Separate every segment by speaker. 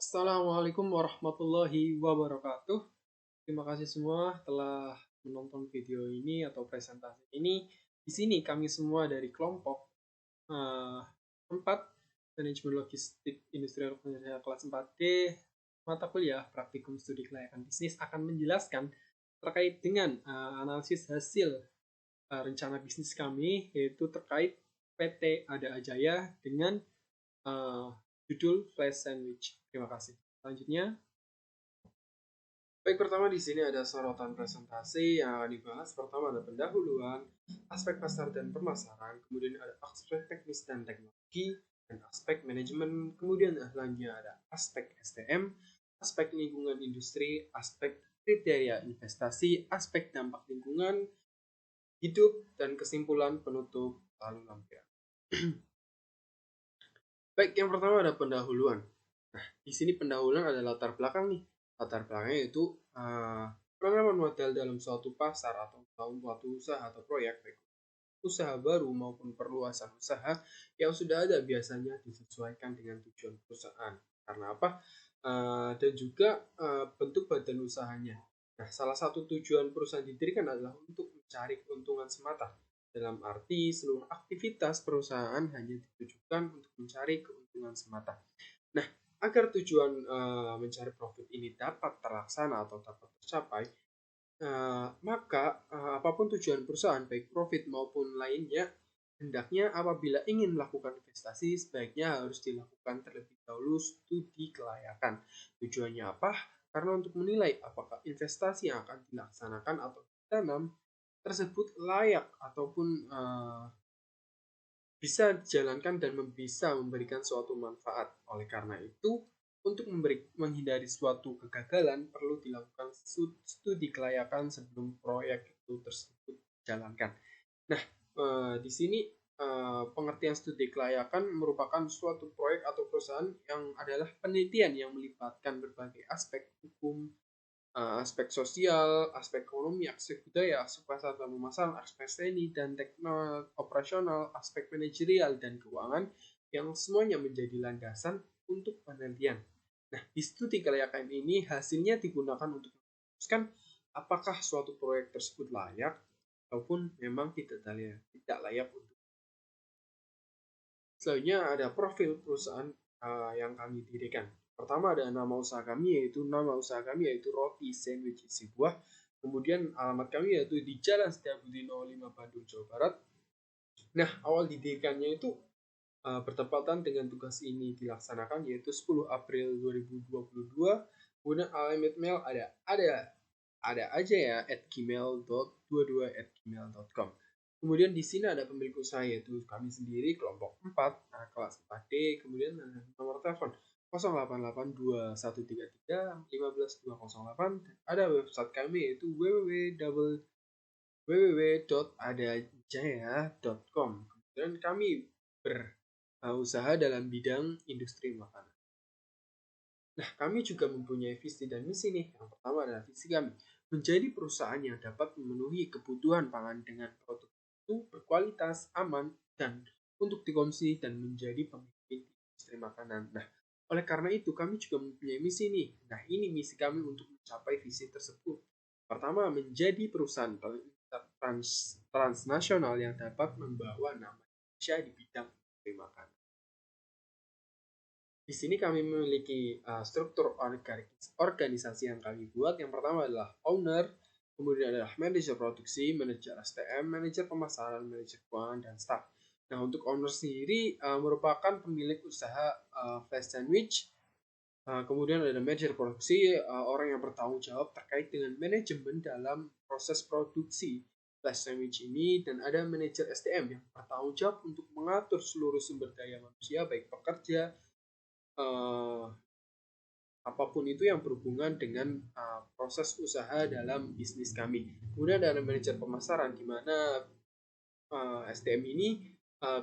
Speaker 1: Assalamualaikum warahmatullahi wabarakatuh. Terima kasih semua telah menonton video ini atau presentasi ini. Di sini kami semua dari kelompok 4 Manajemen Logistik Industrial Indonesia kelas 4D mata kuliah Praktikum Studi Kelayakan Bisnis akan menjelaskan terkait dengan analisis hasil rencana bisnis kami, yaitu terkait PT Ada Ajaya dengan judul Flash Sandwich. Terima kasih. Selanjutnya, baik, pertama di sini ada sorotan presentasi yang akan dibahas. Pertama ada pendahuluan, aspek pasar dan pemasaran, kemudian ada aspek teknis dan teknologi, dan aspek manajemen, kemudian selanjutnya ada aspek STM, aspek lingkungan industri, aspek kriteria investasi, aspek dampak lingkungan hidup, dan kesimpulan penutup lalu lampiran. Baik, yang pertama ada pendahuluan. Nah, di sini pendahuluan ada latar belakang nih. Latar belakangnya yaitu penanaman modal dalam suatu pasar atau suatu usaha atau proyek, baik usaha baru maupun perluasan usaha yang sudah ada biasanya disesuaikan dengan tujuan perusahaan. Karena apa? Dan juga bentuk badan usahanya. Nah, salah satu tujuan perusahaan didirikan adalah untuk mencari keuntungan semata. Dalam arti seluruh aktivitas perusahaan hanya ditujukan untuk mencari keuntungan semata. Nah, agar tujuan mencari profit ini dapat terlaksana atau dapat tercapai, maka apapun tujuan perusahaan, baik profit maupun lainnya, hendaknya apabila ingin melakukan investasi, sebaiknya harus dilakukan terlebih dahulu studi kelayakan. Tujuannya apa? Karena untuk menilai apakah investasi yang akan dilaksanakan atau ditanam tersebut layak ataupun bisa dijalankan dan bisa memberikan suatu manfaat. Oleh karena itu, untuk menghindari suatu kegagalan, perlu dilakukan studi kelayakan sebelum proyek itu tersebut dijalankan. Nah, di sini pengertian studi kelayakan merupakan suatu proyek atau perusahaan yang adalah penelitian yang melibatkan berbagai aspek hukum, aspek sosial, aspek ekonomi, aspek budaya, aspek pasar dan pemasaran, aspek seni dan teknologi operasional, aspek manajerial dan keuangan yang semuanya menjadi landasan untuk penelitian. Nah, di studi kelayakan ini hasilnya digunakan untuk memutuskan apakah suatu proyek tersebut layak ataupun memang tidak layak untuk. Selanjutnya ada profil perusahaan yang kami dirikan. Pertama ada nama usaha kami yaitu Roti Sandwich Isi Buah. Kemudian alamat kami yaitu di Jalan Setiabudi 05 Bandung, Jawa Barat. Nah, awal didirikannya itu bertepatan dengan tugas ini dilaksanakan yaitu 10 April 2022. Kemudian alamat mail ada aja ya @gmail.22@gmail.com. Kemudian di sini ada pemilik usaha yaitu kami sendiri kelompok 4 kelas 4D. Kemudian nomor telepon 088213315208. Ada website kami yaitu www.adajaya.com. Kemudian kami berusaha dalam bidang industri makanan. Nah, kami juga mempunyai visi dan misi nih. Yang pertama adalah visi kami menjadi perusahaan yang dapat memenuhi kebutuhan pangan dengan produk itu berkualitas, aman, dan untuk dikonsumsi dan menjadi pemimpin industri makanan. Nah, oleh karena itu kami juga mempunyai misi nih. Nah, ini misi kami untuk mencapai visi tersebut. Pertama, menjadi perusahaan transnasional yang dapat membawa nama Indonesia di bidang industri makanan. Di sini kami memiliki struktur organisasi yang kami buat. Yang pertama adalah owner, kemudian adalah manajer produksi, manajer STM, manajer pemasaran, manajer keuangan, dan staff. Nah, untuk owner sendiri merupakan pemilik usaha Flash Sandwich. Kemudian ada manajer produksi, orang yang bertanggung jawab terkait dengan manajemen dalam proses produksi Flash Sandwich ini, dan ada manajer STM yang bertanggung jawab untuk mengatur seluruh sumber daya manusia, baik pekerja, apapun itu yang berhubungan dengan proses usaha dalam bisnis kami. Kemudian ada manajer pemasaran, di mana SDM ini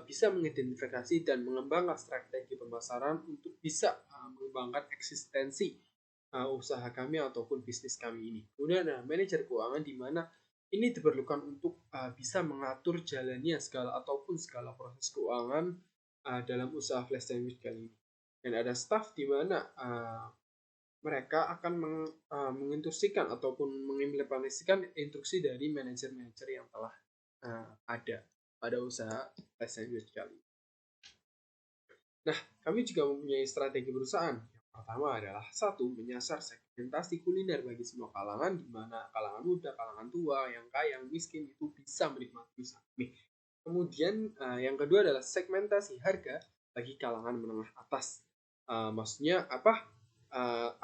Speaker 1: bisa mengidentifikasi dan mengembangkan strategi pemasaran untuk bisa mengembangkan eksistensi usaha kami ataupun bisnis kami ini. Kemudian ada manajer keuangan, di mana ini diperlukan untuk bisa mengatur jalannya segala proses keuangan dalam usaha Flash Sandwich kali ini. dan ada staff di mana mereka akan menginstruksikan ataupun mengimplementasikan instruksi dari manajer-manajer yang telah ada pada usaha flash sandwich kali. Nah, kami juga mempunyai strategi perusahaan. Yang pertama adalah satu, menyasar segmentasi kuliner bagi semua kalangan, di mana kalangan muda, kalangan tua, yang kaya, yang miskin itu bisa menikmati usaha kami. Kemudian yang kedua adalah segmentasi harga bagi kalangan menengah atas. Maksudnya apa?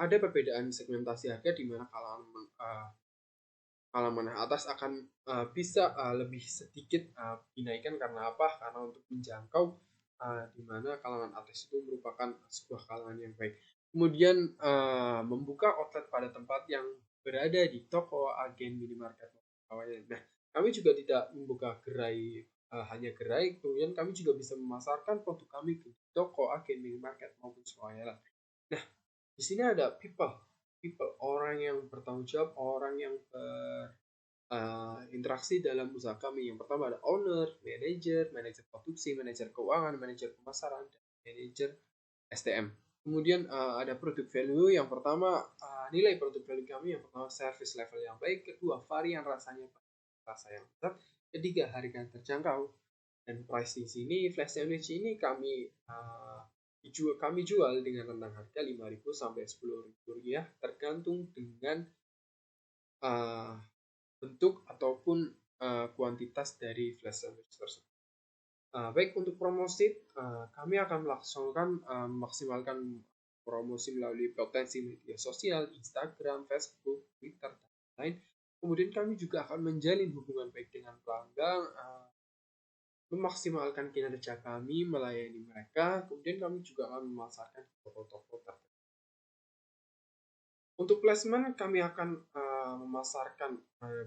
Speaker 1: Ada perbedaan segmentasi harga di mana kalangan menengah atas akan bisa lebih sedikit dinaikkan karena apa? Karena untuk menjangkau di mana kalangan atas itu merupakan sebuah kalangan yang baik. Kemudian membuka outlet pada tempat yang berada di toko, agen, minimarket. Nah, kami juga tidak membuka hanya gerai, kemudian kami juga bisa memasarkan produk kami ke toko, agen, minimarket maupun swayalan. Nah, di sini ada people, orang yang bertanggung jawab, orang yang interaksi dalam usaha kami. Yang pertama ada owner, manajer produksi, manajer keuangan, manajer pemasaran, dan manajer STM. Kemudian ada product value. Yang pertama nilai produk value kami. Yang pertama service level yang baik. Kedua varian rasanya, rasa yang lezat. Ketiga harga yang terjangkau. Dan price di sini flash sandwich ini kami jual dengan rentang harga 5.000 sampai 10.000 rupiah tergantung dengan bentuk ataupun kuantitas dari flash sandwich tersebut. Baik untuk promosi, kami akan memaksimalkan promosi melalui potensi media sosial, Instagram, Facebook, Twitter, dan lain. Kemudian kami juga akan menjalin hubungan baik dengan pelanggan, memaksimalkan kinerja kami melayani mereka. Kemudian kami juga akan memasarkan toko-toko tertentu. Untuk placement, kami akan memasarkan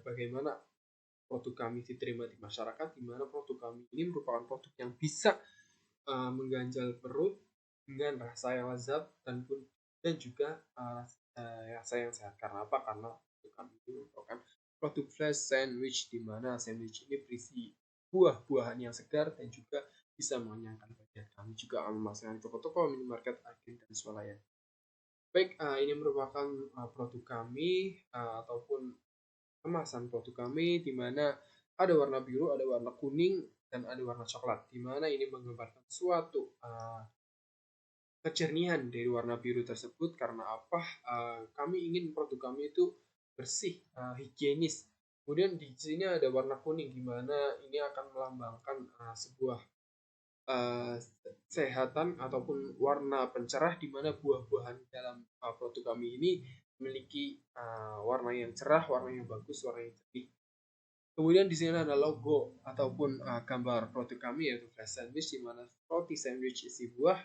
Speaker 1: bagaimana produk kami diterima di masyarakat, di mana produk kami ini merupakan produk yang bisa mengganjal perut dengan rasa yang lezat dan juga rasa yang sehat. Karena apa? Karena produk kami ini merupakan produk flash sandwich, di mana sandwich ini berisi buah-buahan yang segar dan juga bisa mengenyangkan badan. Kami juga akan memasarkan toko-toko, minimarket, agen, dan swalayan. Baik, ini merupakan produk kami ataupun kemasan produk kami, di mana ada warna biru, ada warna kuning, dan ada warna coklat, di mana ini menggambarkan suatu kejernihan dari warna biru tersebut. Karena apa? Kami ingin produk kami itu bersih, higienis. Kemudian di sini ada warna kuning, di mana ini akan melambangkan sebuah kesehatan ataupun warna pencerah, di mana buah-buahan dalam produk kami ini memiliki warna yang cerah, warna yang bagus, warna yang jernih. Kemudian di sini ada logo ataupun gambar produk kami, yaitu flash sandwich, di mana roti sandwich isi buah.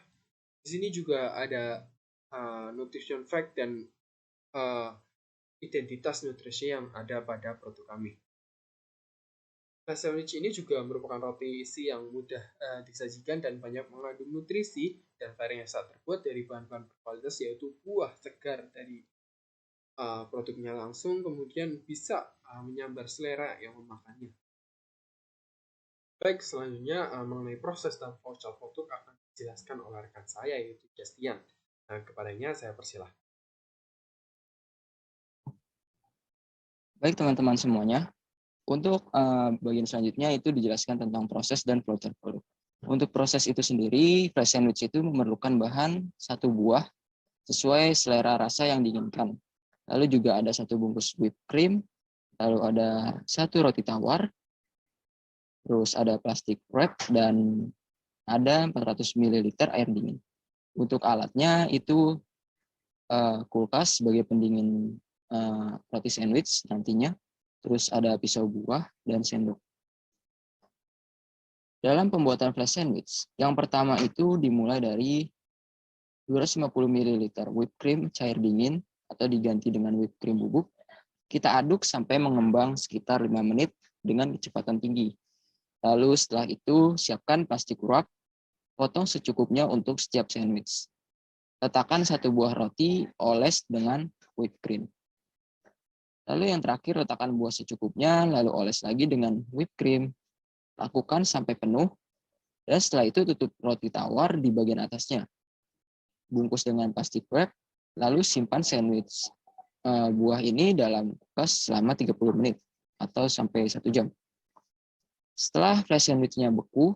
Speaker 1: Di sini juga ada nutrition fact dan identitas nutrisi yang ada pada produk kami. Flash sandwich ini juga merupakan roti isi yang mudah disajikan dan banyak mengandung nutrisi, dan varian yang terbuat dari bahan-bahan berkualitas, yaitu buah segar dari produknya langsung, kemudian bisa menyambar selera yang memakannya. Baik, selanjutnya mengenai proses dan voucher produk akan dijelaskan oleh rekan saya, yaitu Justian. Kepadanya saya persilahkan.
Speaker 2: Baik teman-teman semuanya, untuk bagian selanjutnya itu dijelaskan tentang proses dan flow chart produk. Untuk proses itu sendiri, flash sandwich itu memerlukan bahan 1 buah sesuai selera rasa yang diinginkan. Lalu juga ada 1 bungkus whipped cream, lalu ada 1 roti tawar, terus ada plastik wrap, dan ada 400 ml air dingin. Untuk alatnya itu kulkas sebagai pendingin roti sandwich nantinya, terus ada pisau buah dan sendok. Dalam pembuatan flash sandwich, yang pertama itu dimulai dari 250 ml whipped cream cair dingin atau diganti dengan whipped cream bubuk. Kita aduk sampai mengembang sekitar 5 menit dengan kecepatan tinggi. Lalu setelah itu siapkan plastik wrap, potong secukupnya untuk setiap sandwich. Letakkan 1 buah roti, oles dengan whipped cream. Lalu yang terakhir letakkan buah secukupnya, lalu oles lagi dengan whipped cream. Lakukan sampai penuh, dan setelah itu tutup roti tawar di bagian atasnya. bungkus dengan plastik wrap, lalu simpan sandwich buah ini dalam kulkas selama 30 menit atau sampai 1 jam. Setelah fresh sandwich-nya beku,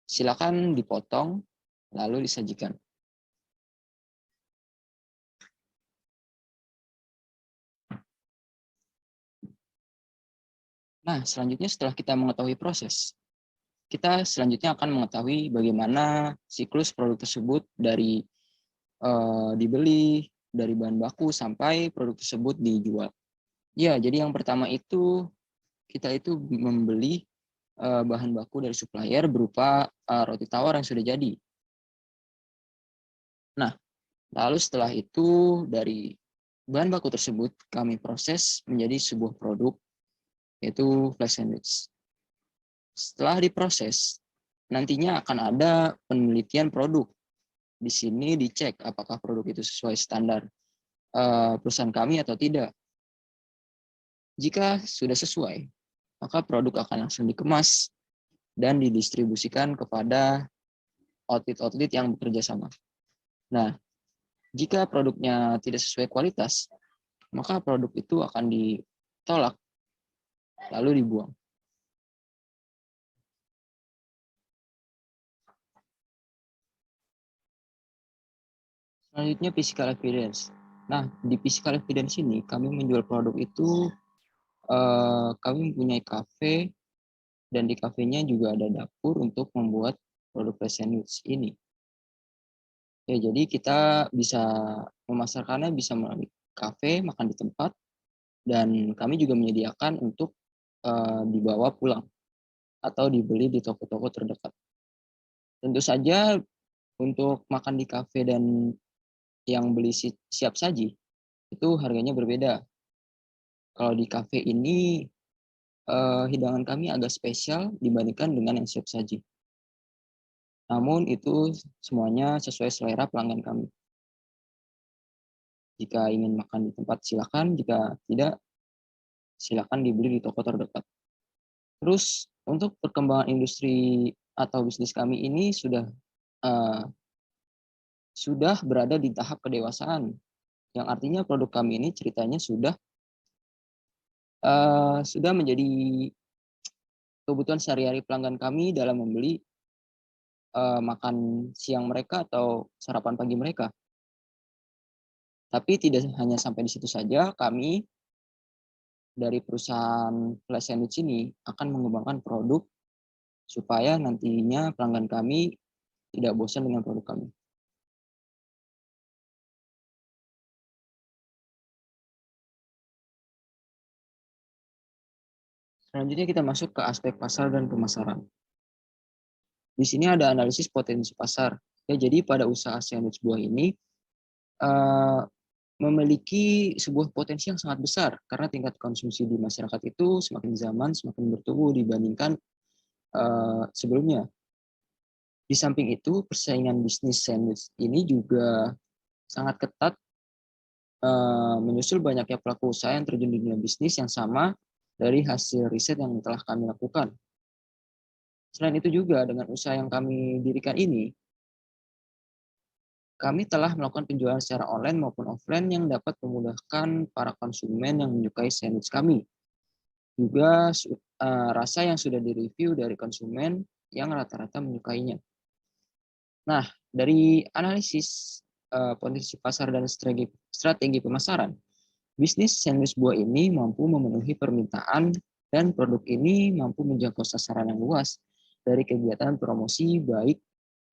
Speaker 2: silakan dipotong lalu disajikan. Nah, selanjutnya setelah kita mengetahui proses, kita selanjutnya akan mengetahui bagaimana siklus produk tersebut dari dibeli, dari bahan baku sampai produk tersebut dijual. Ya, jadi yang pertama itu kita itu membeli bahan baku dari supplier berupa roti tawar yang sudah jadi. Nah, lalu setelah itu dari bahan baku tersebut kami proses menjadi sebuah produk, yaitu flash sandwich. Setelah diproses, nantinya akan ada penelitian produk. Di sini dicek apakah produk itu sesuai standar perusahaan kami atau tidak. Jika sudah sesuai, maka produk akan langsung dikemas dan didistribusikan kepada outlet-outlet yang bekerja sama. Nah, jika produknya tidak sesuai kualitas, maka produk itu akan ditolak lalu dibuang. Selanjutnya physical evidence. Nah, di physical evidence ini kami menjual produk itu, kami mempunyai kafe dan di kafenya juga ada dapur untuk membuat produk flash sandwich ini. Ya, jadi kita bisa memasarkannya bisa melalui kafe, makan di tempat, dan kami juga menyediakan untuk dibawa pulang atau dibeli di toko-toko terdekat. Tentu saja untuk makan di kafe dan yang beli siap saji itu harganya berbeda. Kalau di kafe ini hidangan kami agak spesial dibandingkan dengan yang siap saji. Namun itu semuanya sesuai selera pelanggan kami. Jika ingin makan di tempat silakan, jika tidak silakan dibeli di toko terdekat. Terus untuk perkembangan industri atau bisnis kami ini uh, sudah berada di tahap kedewasaan, yang artinya produk kami ini ceritanya sudah menjadi kebutuhan sehari-hari pelanggan kami dalam membeli makan siang mereka atau sarapan pagi mereka. Tapi tidak hanya sampai di situ saja, kami dari perusahaan flash sandwich ini akan mengembangkan produk supaya nantinya pelanggan kami tidak bosan dengan produk kami. Selanjutnya kita masuk ke aspek pasar dan pemasaran. Di sini ada analisis potensi pasar. Ya, jadi pada usaha sandwich buah ini memiliki sebuah potensi yang sangat besar karena tingkat konsumsi di masyarakat itu semakin zaman semakin bertumbuh dibandingkan sebelumnya. Di samping itu, persaingan bisnis sandwich ini juga sangat ketat menyusul banyaknya pelaku usaha yang terjun di dunia bisnis yang sama dari hasil riset yang telah kami lakukan. Selain itu juga dengan usaha yang kami dirikan ini, kami telah melakukan penjualan secara online maupun offline yang dapat memudahkan para konsumen yang menyukai sandwich kami. Juga rasa yang sudah direview dari konsumen yang rata-rata menyukainya. Nah, dari analisis potensi pasar dan strategi pemasaran, bisnis sandwich buah ini mampu memenuhi permintaan dan produk ini mampu menjangkau sasaran yang luas dari kegiatan promosi baik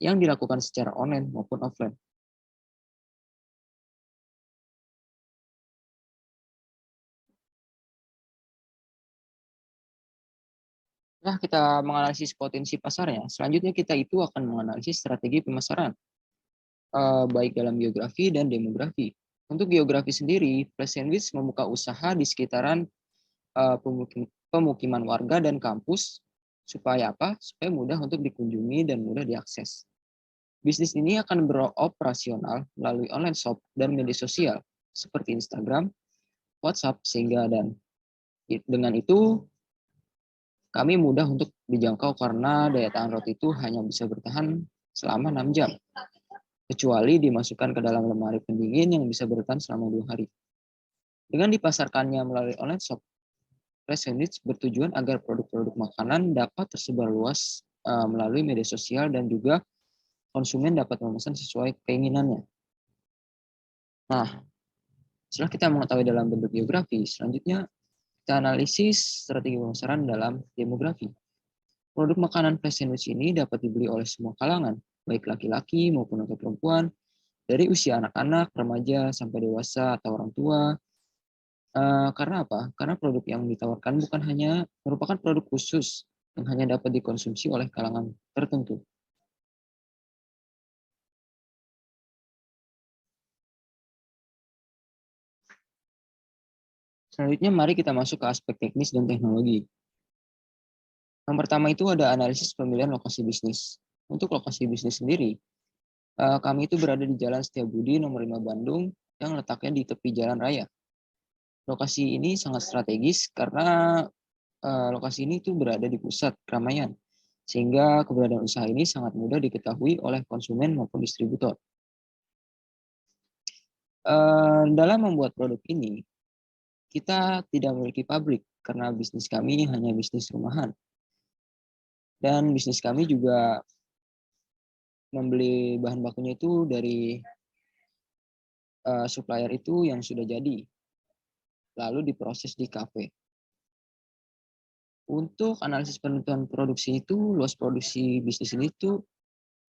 Speaker 2: yang dilakukan secara online maupun offline. Nah, kita menganalisis potensi pasarnya. Selanjutnya kita itu akan menganalisis strategi pemasaran, baik dalam geografi dan demografi. Untuk geografi sendiri, Flash Sandwich membuka usaha di sekitaran pemukiman warga dan kampus, supaya apa? Supaya mudah untuk dikunjungi dan mudah diakses. Bisnis ini akan beroperasional melalui online shop dan media sosial seperti Instagram, WhatsApp, sehingga dan dengan itu kami mudah untuk dijangkau karena daya tahan roti itu hanya bisa bertahan selama 6 jam. kecuali dimasukkan ke dalam lemari pendingin yang bisa bertahan selama 2 hari. Dengan dipasarkannya melalui online shop, Fresh Sandwich bertujuan agar produk-produk makanan dapat tersebar luas melalui media sosial dan juga konsumen dapat memesan sesuai keinginannya. Nah, setelah kita mengetahui dalam bentuk geografi, selanjutnya kita analisis strategi pemasaran dalam demografi. Produk makanan Fresh Sandwich ini dapat dibeli oleh semua kalangan, baik laki-laki maupun atau perempuan, dari usia anak-anak, remaja, sampai dewasa atau orang tua. Karena apa? Karena produk yang ditawarkan bukan hanya merupakan produk khusus yang hanya dapat dikonsumsi oleh kalangan tertentu. Selanjutnya mari kita masuk ke aspek teknis dan teknologi. Yang pertama itu ada analisis pemilihan lokasi bisnis. Untuk lokasi bisnis sendiri, kami itu berada di Jalan Setiabudi nomor 5 Bandung yang letaknya di tepi jalan raya. Lokasi ini sangat strategis karena lokasi ini tuh berada di pusat keramaian, sehingga keberadaan usaha ini sangat mudah diketahui oleh konsumen maupun distributor. Dalam membuat produk ini, kita tidak memiliki pabrik karena bisnis kami hanya bisnis rumahan. Dan bisnis kami juga membeli bahan bakunya itu dari supplier itu yang sudah jadi, lalu diproses di kafe. Untuk analisis penentuan produksi itu, luas produksi bisnis ini tuh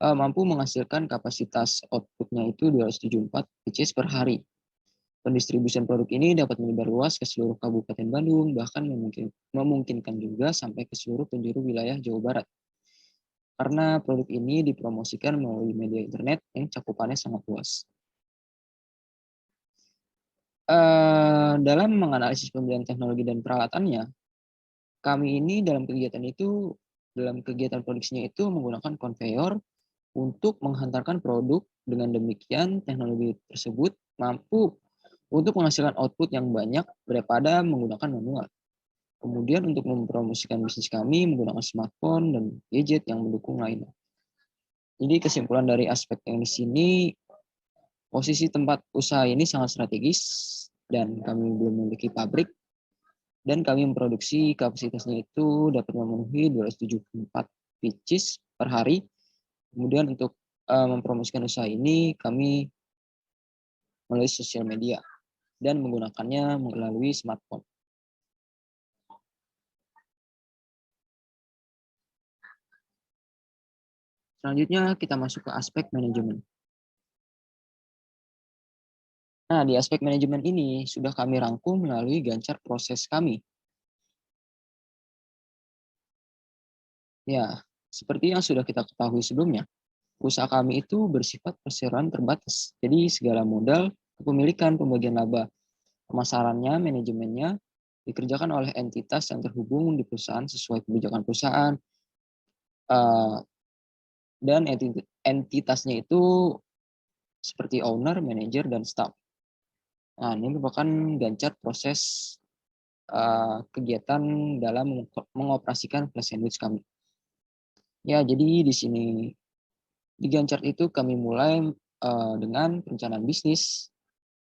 Speaker 2: mampu menghasilkan kapasitas outputnya itu 274 pcs per hari. Pendistribusian produk ini dapat menyebar luas ke seluruh Kabupaten Bandung, bahkan memungkinkan juga sampai ke seluruh penjuru wilayah Jawa Barat. Karena produk ini dipromosikan melalui media internet yang cakupannya sangat luas. Dalam menganalisis pembelian teknologi dan peralatannya, kami ini dalam kegiatan produksinya itu menggunakan konveyor untuk menghantarkan produk. Dengan demikian, teknologi tersebut mampu untuk menghasilkan output yang banyak daripada menggunakan manual. Kemudian untuk mempromosikan bisnis kami menggunakan smartphone dan gadget yang mendukung lainnya. Jadi kesimpulan dari aspek teknis ini, posisi tempat usaha ini sangat strategis dan kami belum memiliki pabrik, dan kami memproduksi kapasitasnya itu dapat memenuhi 274 pieces per hari. Kemudian untuk mempromosikan usaha ini kami melalui sosial media dan menggunakannya melalui smartphone. Selanjutnya kita masuk ke aspek manajemen. Nah, di aspek manajemen ini sudah kami rangkum melalui Gancar proses kami. Ya, seperti yang sudah kita ketahui sebelumnya, usaha kami itu bersifat perseroan terbatas. Jadi segala modal, kepemilikan, pembagian laba, pemasarannya, manajemennya dikerjakan oleh entitas yang terhubung di perusahaan sesuai kebijakan perusahaan. Dan entitasnya itu seperti owner, manager, dan staff. Nah, ini merupakan Gancar proses kegiatan dalam mengoperasikan Flash Sandwich kami. Ya, jadi di sini di Gancar itu kami mulai dengan perencanaan bisnis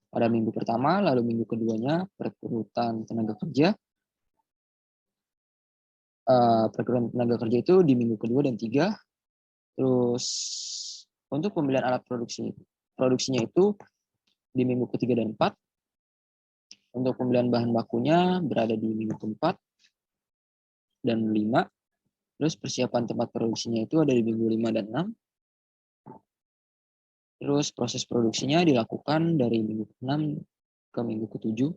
Speaker 2: pada minggu pertama, lalu minggu keduanya perekrutan tenaga kerja. Perekrutan tenaga kerja itu di minggu kedua dan tiga. Terus untuk pembelian alat produksinya itu di minggu ketiga dan empat. Untuk pembelian bahan bakunya berada di minggu keempat dan 5. Terus persiapan tempat produksinya itu ada di minggu 5 dan 6. Terus proses produksinya dilakukan dari minggu ke-6 ke minggu ke-7.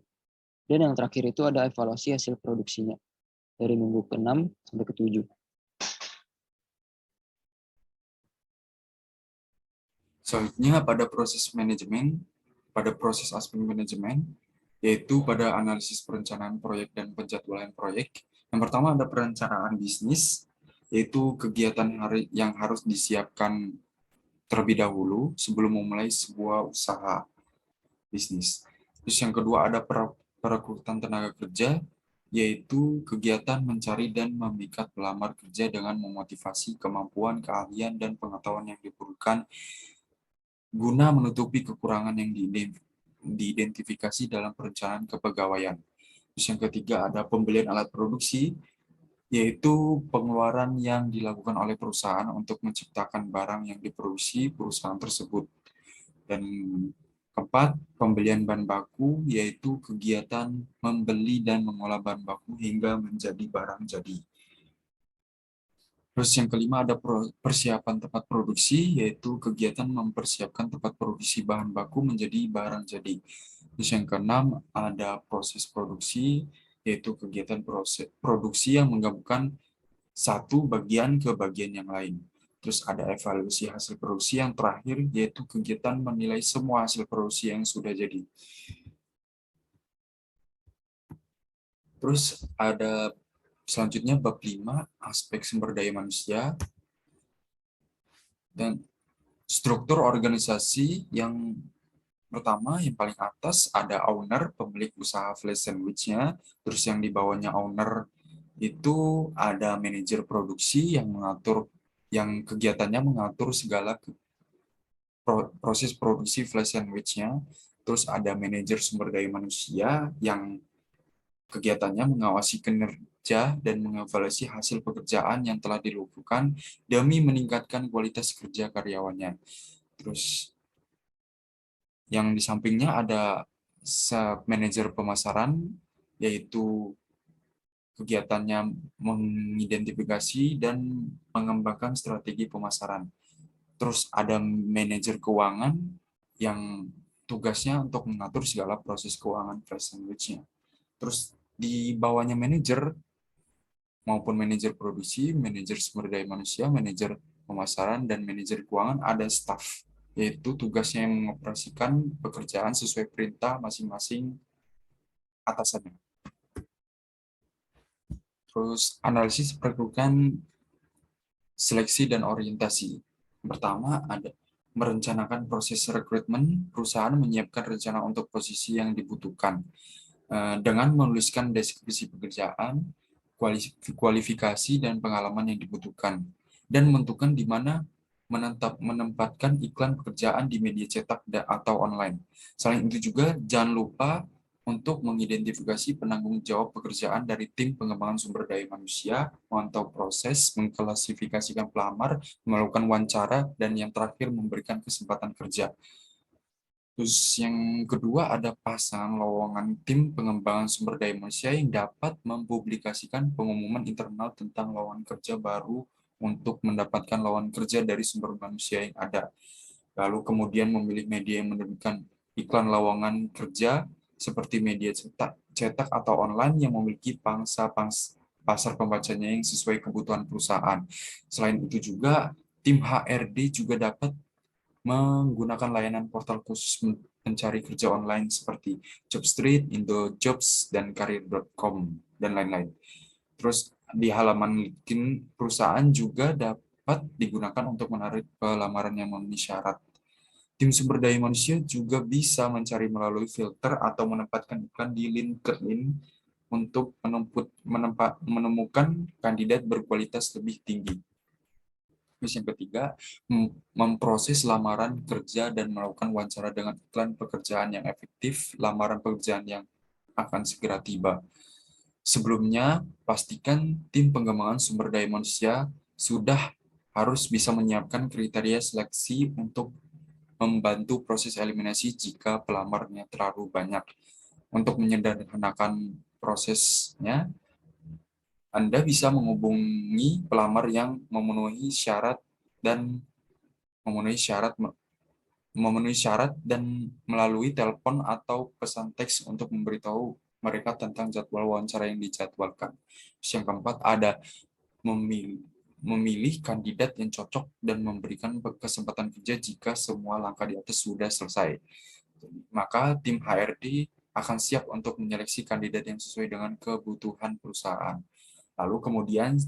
Speaker 2: Dan yang terakhir itu ada evaluasi hasil produksinya dari minggu ke-6 sampai ke-7.
Speaker 3: Selanjutnya pada proses aspek manajemen, yaitu pada analisis perencanaan proyek dan penjadwalan proyek. Yang pertama ada perencanaan bisnis, yaitu kegiatan yang harus disiapkan terlebih dahulu sebelum memulai sebuah usaha bisnis. Terus yang kedua ada perekrutan tenaga kerja, yaitu kegiatan mencari dan memikat pelamar kerja dengan memotivasi kemampuan, keahlian, dan pengetahuan yang diperlukan guna menutupi kekurangan yang diidentifikasi dalam perencanaan kepegawaian. Terus yang ketiga ada pembelian alat produksi, yaitu pengeluaran yang dilakukan oleh perusahaan untuk menciptakan barang yang diproduksi perusahaan tersebut. Dan keempat, pembelian bahan baku, yaitu kegiatan membeli dan mengolah bahan baku hingga menjadi barang jadi. Terus yang kelima ada persiapan tempat produksi, yaitu kegiatan mempersiapkan tempat produksi bahan baku menjadi barang jadi. Terus yang keenam ada proses produksi, yaitu kegiatan proses produksi yang menggabungkan satu bagian ke bagian yang lain. Terus ada evaluasi hasil produksi yang terakhir, yaitu kegiatan menilai semua hasil produksi yang sudah jadi. Terus ada selanjutnya bab 5, aspek sumber daya manusia dan struktur organisasi. Yang pertama, yang paling atas ada owner, pemilik usaha flash sandwich-nya. Terus yang di bawahnya owner itu ada manajer produksi yang kegiatannya mengatur segala proses produksi flash sandwich-nya. Terus ada manajer sumber daya manusia yang kegiatannya mengawasi kinerja dan mengevaluasi hasil pekerjaan yang telah dilakukan demi meningkatkan kualitas kerja karyawannya. Terus yang di sampingnya ada manajer pemasaran, yaitu kegiatannya mengidentifikasi dan mengembangkan strategi pemasaran. Terus ada manajer keuangan yang tugasnya untuk mengatur segala proses keuangan flash sandwich-nya. Terus di bawahnya manajer maupun manajer produksi, manajer sumber daya manusia, manajer pemasaran, dan manajer keuangan ada staff, yaitu tugasnya yang mengoperasikan pekerjaan sesuai perintah masing-masing atasannya. Terus analisis perlukan seleksi dan orientasi. Pertama ada merencanakan proses rekrutmen, perusahaan menyiapkan rencana untuk posisi yang dibutuhkan dengan menuliskan deskripsi pekerjaan, kualifikasi dan pengalaman yang dibutuhkan, dan menentukan di mana menempatkan iklan pekerjaan di media cetak atau online. Selain itu juga jangan lupa untuk mengidentifikasi penanggung jawab pekerjaan dari tim pengembangan sumber daya manusia, memantau proses, mengklasifikasikan pelamar, melakukan wawancara, dan yang terakhir memberikan kesempatan kerja. Terus yang kedua ada pasangan lowongan tim pengembangan sumber daya manusia yang dapat mempublikasikan pengumuman internal tentang lowongan kerja baru untuk mendapatkan lowongan kerja dari sumber manusia yang ada. Lalu kemudian memilih media yang menerbitkan iklan lowongan kerja seperti media cetak atau online yang memiliki pasar pembacanya yang sesuai kebutuhan perusahaan. Selain itu juga tim HRD juga dapat menggunakan layanan portal khusus mencari kerja online seperti Jobstreet, Indojobs, dan Karir.com, dan lain-lain. Terus di halaman LinkedIn perusahaan juga dapat digunakan untuk menarik pelamaran yang memenuhi syarat. Tim sumber daya manusia juga bisa mencari melalui filter atau menempatkan iklan di LinkedIn untuk menemukan kandidat berkualitas lebih tinggi. Terus yang ketiga, memproses lamaran kerja dan melakukan wawancara dengan iklan pekerjaan yang efektif, lamaran pekerjaan yang akan segera tiba. Sebelumnya, pastikan tim pengembangan sumber daya manusia sudah harus bisa menyiapkan kriteria seleksi untuk membantu proses eliminasi jika pelamarnya terlalu banyak. Untuk menyederhanakan prosesnya, Anda bisa menghubungi pelamar yang memenuhi syarat dan memenuhi syarat dan melalui telepon atau pesan teks untuk memberitahu mereka tentang jadwal wawancara yang dijadwalkan. Yang keempat ada memilih kandidat yang cocok dan memberikan kesempatan kerja jika semua langkah di atas sudah selesai. Maka tim HRD akan siap untuk menyeleksi kandidat yang sesuai dengan kebutuhan perusahaan. Lalu kemudian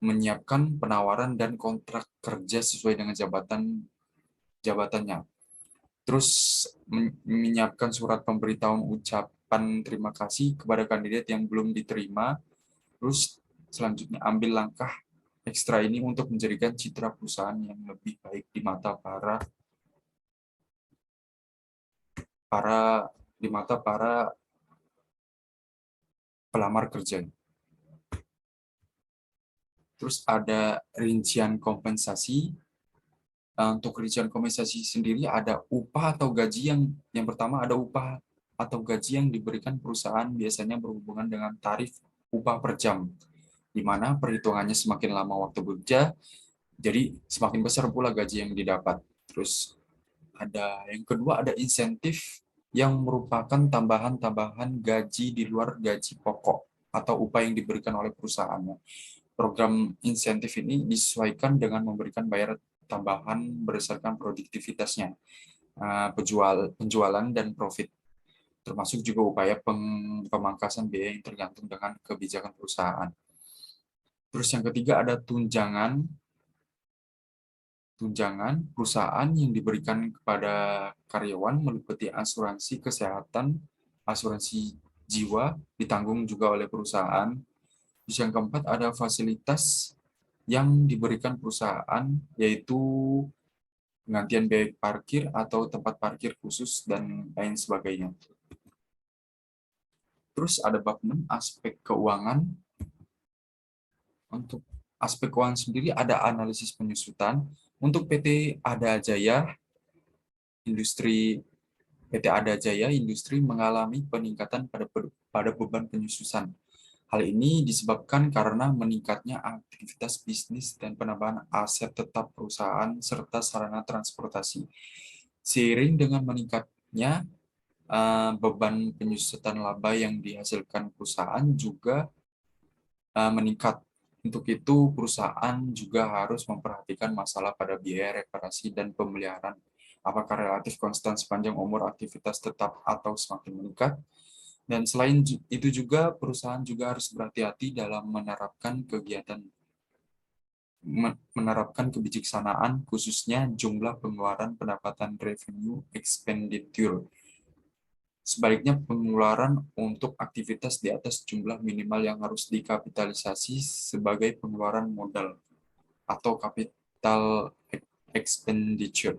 Speaker 3: menyiapkan penawaran dan kontrak kerja sesuai dengan jabatannya. Terus menyiapkan surat pemberitahuan ucapan terima kasih kepada kandidat yang belum diterima. Terus selanjutnya ambil langkah ekstra ini untuk menjadikan citra perusahaan yang lebih baik di mata para di mata para pelamar kerja. Terus ada rincian kompensasi. Untuk rincian kompensasi sendiri ada upah atau gaji yang pertama ada upah atau gaji yang diberikan perusahaan biasanya berhubungan dengan tarif upah per jam, di mana perhitungannya semakin lama waktu bekerja, jadi semakin besar pula gaji yang didapat. Terus ada yang kedua ada insentif yang merupakan tambahan-tambahan gaji di luar gaji pokok atau upah yang diberikan oleh perusahaannya. Program insentif ini disesuaikan dengan memberikan bayaran tambahan berdasarkan produktivitasnya, penjualan dan profit, termasuk juga upaya pemangkasan biaya yang tergantung dengan kebijakan perusahaan. Terus yang ketiga ada tunjangan perusahaan yang diberikan kepada karyawan meliputi asuransi kesehatan, asuransi jiwa ditanggung juga oleh perusahaan. Terus yang keempat ada fasilitas yang diberikan perusahaan, yaitu penggantian biaya parkir atau tempat parkir khusus dan lain sebagainya. Terus ada bab 6, aspek keuangan. Untuk aspek keuangan sendiri ada analisis penyusutan. Untuk PT Ada Jaya Industri mengalami peningkatan pada beban penyusutan. Hal ini disebabkan karena meningkatnya aktivitas bisnis dan penambahan aset tetap perusahaan serta sarana transportasi. Seiring dengan meningkatnya beban penyusutan laba yang dihasilkan perusahaan juga meningkat. Untuk itu, perusahaan juga harus memperhatikan masalah pada biaya reparasi dan pemeliharaan. Apakah relatif konstan sepanjang umur aktivitas tetap atau semakin meningkat? Dan selain itu juga perusahaan juga harus berhati-hati dalam menerapkan kebijaksanaan, khususnya jumlah pengeluaran pendapatan revenue expenditure. Sebaliknya pengeluaran untuk aktivitas di atas jumlah minimal yang harus dikapitalisasi sebagai pengeluaran modal atau capital expenditure.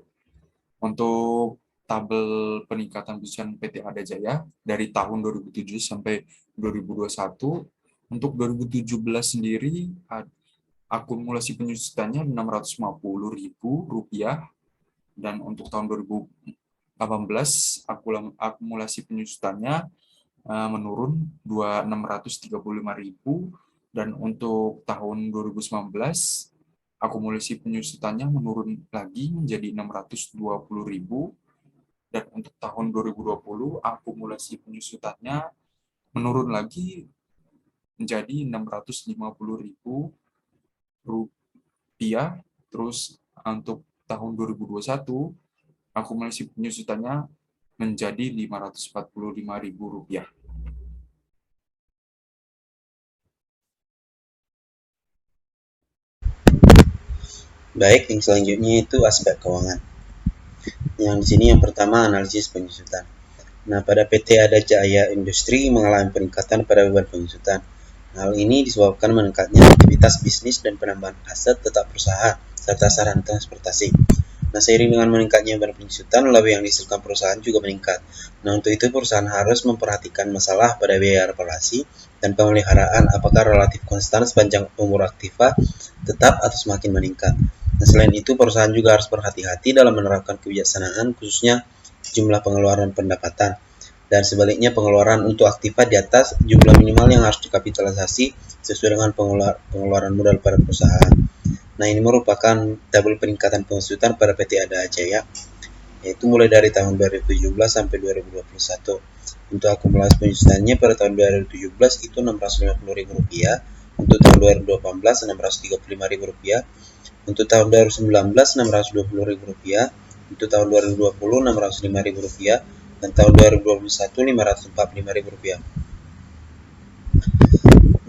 Speaker 3: Untuk tabel peningkatan penyusutan PT Ada Jaya dari tahun 2007 sampai 2021. Untuk 2017 sendiri akumulasi penyusutannya Rp650.000 dan untuk tahun 2018 akumulasi penyusutannya menurun Rp635.000 dan untuk tahun 2019 akumulasi penyusutannya menurun lagi menjadi Rp620.000 dan untuk tahun 2020 akumulasi penyusutannya menurun lagi menjadi Rp650.000. Terus untuk tahun 2021 akumulasi penyusutannya menjadi Rp545.000.
Speaker 4: Baik, yang selanjutnya itu aspek keuangan. Yang di sini yang pertama analisis penyusutan. Nah, pada PT Ada Jaya Industri mengalami peningkatan pada beban penyusutan. Hal ini disebabkan meningkatnya aktivitas bisnis dan penambahan aset tetap perusahaan serta sarana transportasi. Nah, seiring dengan meningkatnya beban penyusutan, laba yang dihasilkan perusahaan juga meningkat. Nah, untuk itu perusahaan harus memperhatikan masalah pada biaya reparasi dan pemeliharaan apakah relatif konstan sepanjang umur aktiva tetap atau semakin meningkat. Nah, selain itu perusahaan juga harus berhati-hati dalam menerapkan kebijaksanaan khususnya jumlah pengeluaran pendapatan dan sebaliknya pengeluaran untuk aktiva di atas jumlah minimal yang harus dikapitalisasi sesuai dengan pengeluaran modal pada perusahaan. Nah, ini merupakan tabel peningkatan penyusutan pada PT Ada Jaya, yaitu mulai dari tahun 2017 sampai 2021. Untuk akumulasi penyusutannya pada tahun 2017 itu Rp650.000, untuk tahun 2018 Rp635.000, untuk tahun 2019 Rp620.000, untuk tahun 2020 Rp605.000, dan tahun 2021 Rp545.000.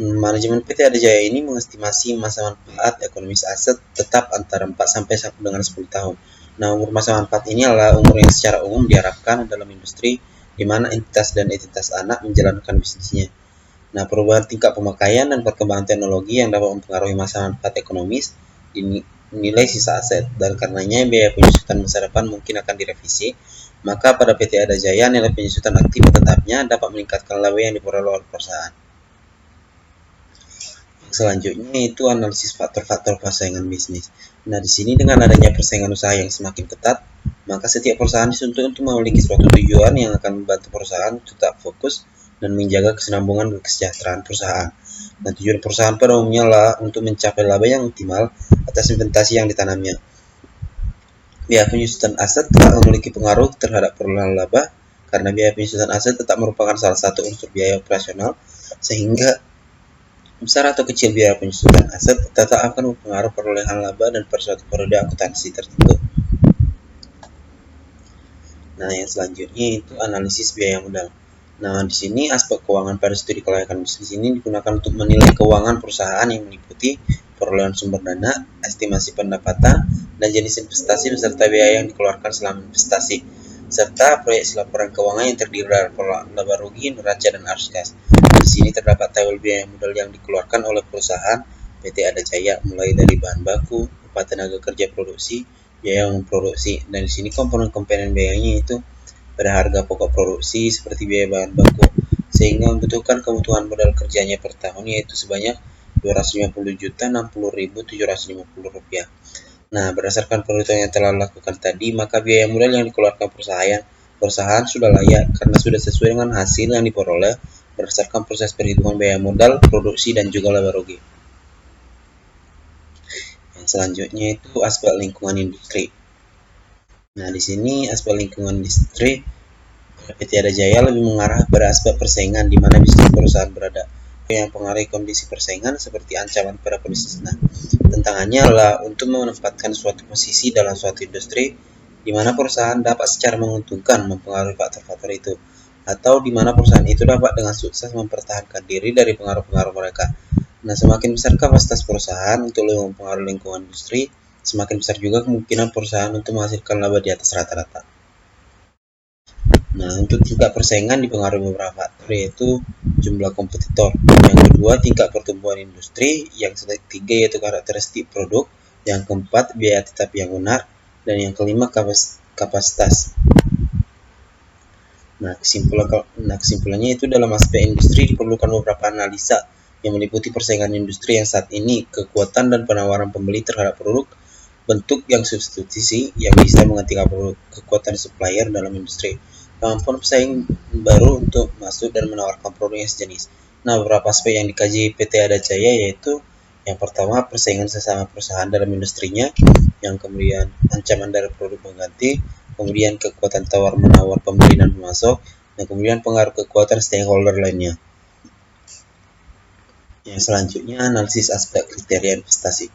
Speaker 4: Manajemen PT Ada Jaya ini mengestimasi masa manfaat ekonomis aset tetap antara 4 sampai 10 tahun. Nah, umur masa manfaat ini adalah umur yang secara umum diharapkan dalam industri di mana entitas dan entitas anak menjalankan bisnisnya. Nah, perubahan tingkat pemakaian dan perkembangan teknologi yang dapat mempengaruhi masa manfaat ekonomis dinilai sisa aset, dan karenanya biaya penyusutan masa depan mungkin akan direvisi maka pada PT Ada Jaya nilai penyusutan aktif tetapnya dapat meningkatkan laba yang diperoleh oleh perusahaan. Selanjutnya itu analisis faktor-faktor persaingan bisnis. Nah, di sini dengan adanya persaingan usaha yang semakin ketat, maka setiap perusahaan dituntut untuk memiliki suatu tujuan yang akan membantu perusahaan tetap fokus dan menjaga kesinambungan dan kesejahteraan perusahaan. Nah, tujuan perusahaan pada umumnya lah untuk mencapai laba yang optimal atas investasi yang ditanamnya. Biaya penyusutan aset tak memiliki pengaruh terhadap perolehan laba, karena biaya penyusutan aset tetap merupakan salah satu unsur biaya operasional, sehingga besar atau kecil biaya penyusutan aset tetap akan mempengaruhi perolehan laba dan pada suatu periode akuntansi tertentu. Nah, yang selanjutnya itu analisis biaya modal. Nah, di sini aspek keuangan pada studi kelayakan bisnis ini digunakan untuk menilai keuangan perusahaan yang meliputi perolehan sumber dana, estimasi pendapatan, dan jenis investasi beserta biaya yang dikeluarkan selama investasi, serta proyeksi laporan keuangan yang terdiri dari laba rugi, neraca, dan arus kas. Di sini terdapat tabel biaya modal yang dikeluarkan oleh perusahaan PT Ada Jaya, mulai dari bahan baku, upah tenaga kerja produksi, biaya memproduksi, dan di sini komponen-komponen biayanya itu pada harga pokok produksi seperti biaya bahan baku, sehingga membutuhkan kebutuhan modal kerjanya per tahun yaitu sebanyak Rp250.750. Nah, berdasarkan perhitungan yang telah dilakukan tadi, maka biaya modal yang dikeluarkan perusahaan sudah layak karena sudah sesuai dengan hasil yang diperoleh berdasarkan proses perhitungan biaya modal, produksi, dan juga laba rugi. Yang selanjutnya itu aspek lingkungan industri. Nah, di sini aspek lingkungan industri PT Ada Jaya lebih mengarah pada aspek persaingan di mana bisnis perusahaan berada, yang mempengaruhi kondisi persaingan seperti ancaman pada bisnis. Nah, tantangannya adalah untuk menempatkan suatu posisi dalam suatu industri di mana perusahaan dapat secara menguntungkan mempengaruhi faktor-faktor itu, atau di mana perusahaan itu dapat dengan sukses mempertahankan diri dari pengaruh-pengaruh mereka. Nah, semakin besar kapasitas perusahaan untuk mempengaruhi lingkungan industri, semakin besar juga kemungkinan perusahaan untuk menghasilkan laba di atas rata-rata. Nah, untuk tingkat persaingan dipengaruhi beberapa faktor, yaitu jumlah kompetitor. Yang kedua, tingkat pertumbuhan industri. Yang ketiga, yaitu karakteristik produk. Yang keempat, biaya tetap yang benar. Dan yang kelima, kapasitas. Nah, kesimpulannya itu dalam aspek industri diperlukan beberapa analisa yang meliputi persaingan industri yang saat ini, kekuatan dan penawaran pembeli terhadap produk, bentuk yang substitusi yang bisa menggantikan produk, kekuatan supplier dalam industri, kemampuan pesaing baru untuk masuk dan menawarkan produk yang sejenis. Nah, beberapa aspek yang dikaji PT Ada Jaya yaitu yang pertama, persaingan sesama perusahaan dalam industrinya, yang kemudian ancaman dari produk pengganti, kemudian kekuatan tawar-menawar pembeli dan pemasok, dan kemudian pengaruh kekuatan stakeholder lainnya. Yang selanjutnya, analisis aspek kriteria investasi.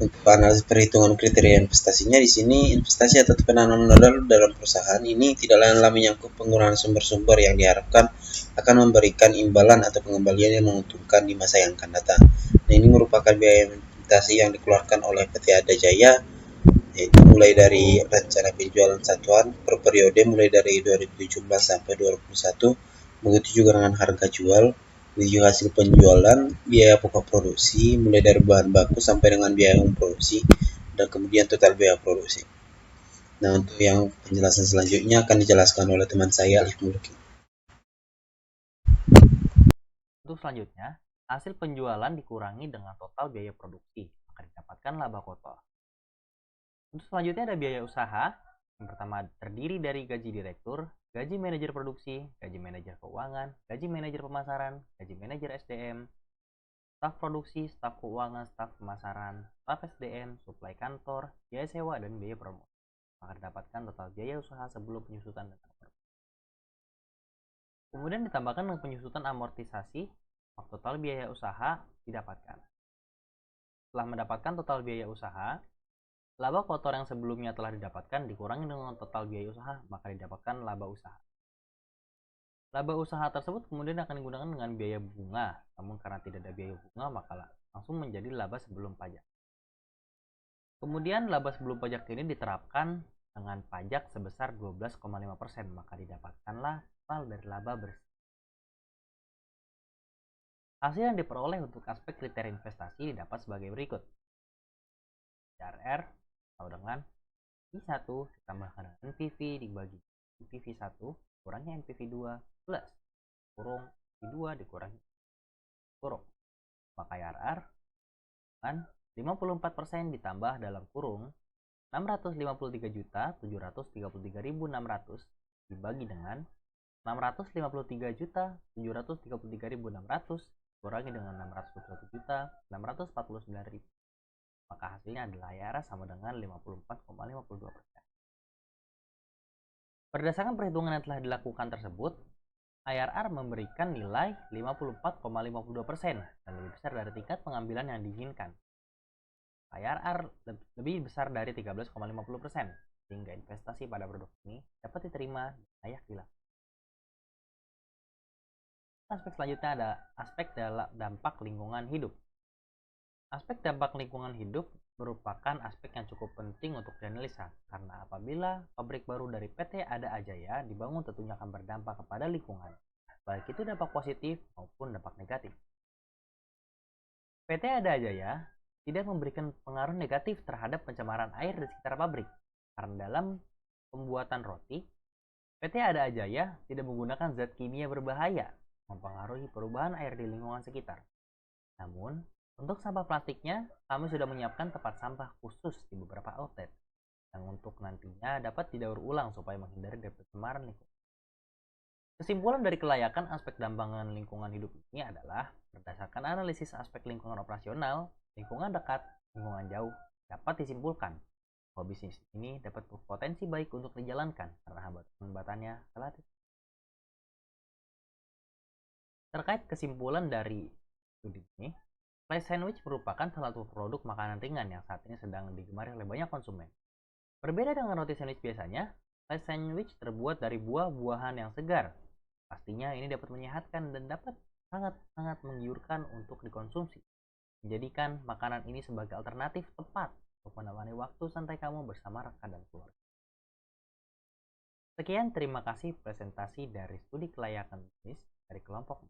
Speaker 4: Untuk analisis perhitungan kriteria investasinya, di sini investasi atau penanaman modal dalam perusahaan ini tidak lain-lain menyangkut penggunaan sumber-sumber yang diharapkan akan memberikan imbalan atau pengembalian yang menguntungkan di masa yang akan datang. Nah, ini merupakan biaya investasi yang dikeluarkan oleh PT Ada Jaya, yaitu mulai dari rencana penjualan satuan per periode mulai dari 2017 sampai 2021, begitu juga dengan harga jual, begitu hasil penjualan, biaya pokok produksi mulai dari bahan baku sampai dengan biaya memproduksi, dan kemudian total biaya produksi. Nah, untuk yang penjelasan selanjutnya akan dijelaskan oleh teman saya Alif Mulki.
Speaker 5: Untuk selanjutnya, hasil penjualan dikurangi dengan total biaya produksi, maka didapatkan laba kotor. Untuk selanjutnya ada biaya usaha. Yang pertama terdiri dari gaji direktur, gaji manajer produksi, gaji manajer keuangan, gaji manajer pemasaran, gaji manajer SDM, staf produksi, staf keuangan, staf pemasaran, staf SDM, suplai kantor, biaya sewa, dan biaya promosi. Maka didapatkan total biaya usaha sebelum penyusutan dan amortisasi. Kemudian ditambahkan dengan penyusutan amortisasi, maka total biaya usaha didapatkan. Setelah mendapatkan total biaya usaha, laba kotor yang sebelumnya telah didapatkan dikurangi dengan total biaya usaha, maka didapatkan laba usaha. Laba usaha tersebut kemudian akan digunakan dengan biaya bunga, namun karena tidak ada biaya bunga maka langsung menjadi laba sebelum pajak. Kemudian laba sebelum pajak ini diterapkan dengan pajak sebesar 12,5%, maka didapatkanlah total dari laba bersih. Hasil yang diperoleh untuk aspek kriteria investasi didapat sebagai berikut. CRR atau dengan I1 ditambahkan dengan NPV dibagi NPV 1 kurangi NPV 2 plus kurung NPV 2 dikurangi kurung. Maka IRR kan 54% ditambah dalam kurung 653.733.600 dibagi dengan 653.733.600 kurangi dengan 621.649.000. Maka hasilnya adalah IRR sama dengan 54,52%. Berdasarkan perhitungan yang telah dilakukan tersebut, IRR memberikan nilai 54,52% dan lebih besar dari tingkat pengambilan yang diinginkan. IRR lebih besar dari 13,50%, sehingga investasi pada produk ini dapat diterima dan layak dilakukan. Aspek selanjutnya ada aspek dampak lingkungan hidup. Aspek dampak lingkungan hidup merupakan aspek yang cukup penting untuk dianalisa, karena apabila pabrik baru dari PT Ada Ajaya dibangun tentunya akan berdampak kepada lingkungan, baik itu dampak positif maupun dampak negatif. PT Ada Ajaya tidak memberikan pengaruh negatif terhadap pencemaran air di sekitar pabrik, karena dalam pembuatan roti, PT Ada Ajaya tidak menggunakan zat kimia berbahaya mempengaruhi perubahan air di lingkungan sekitar. Namun, untuk sampah plastiknya, kami sudah menyiapkan tempat sampah khusus di beberapa outlet yang untuk nantinya dapat didaur ulang supaya menghindari dari pencemaran lingkungan. Kesimpulan dari kelayakan aspek dampak lingkungan hidup ini adalah berdasarkan analisis aspek lingkungan operasional, lingkungan dekat, lingkungan jauh, dapat disimpulkan bahwa bisnis ini dapat berpotensi baik untuk dijalankan karena hambatan-hambatannya telah terkait kesimpulan dari studi ini. Slice sandwich merupakan salah satu produk makanan ringan yang saat ini sedang digemari oleh banyak konsumen. Berbeda dengan roti sandwich biasanya, slice sandwich terbuat dari buah-buahan yang segar. Pastinya ini dapat menyehatkan dan dapat sangat menggiurkan untuk dikonsumsi. Menjadikan makanan ini sebagai alternatif tepat untuk menemani waktu santai kamu bersama rekan dan keluarga. Sekian, terima kasih presentasi dari studi kelayakan bisnis dari kelompok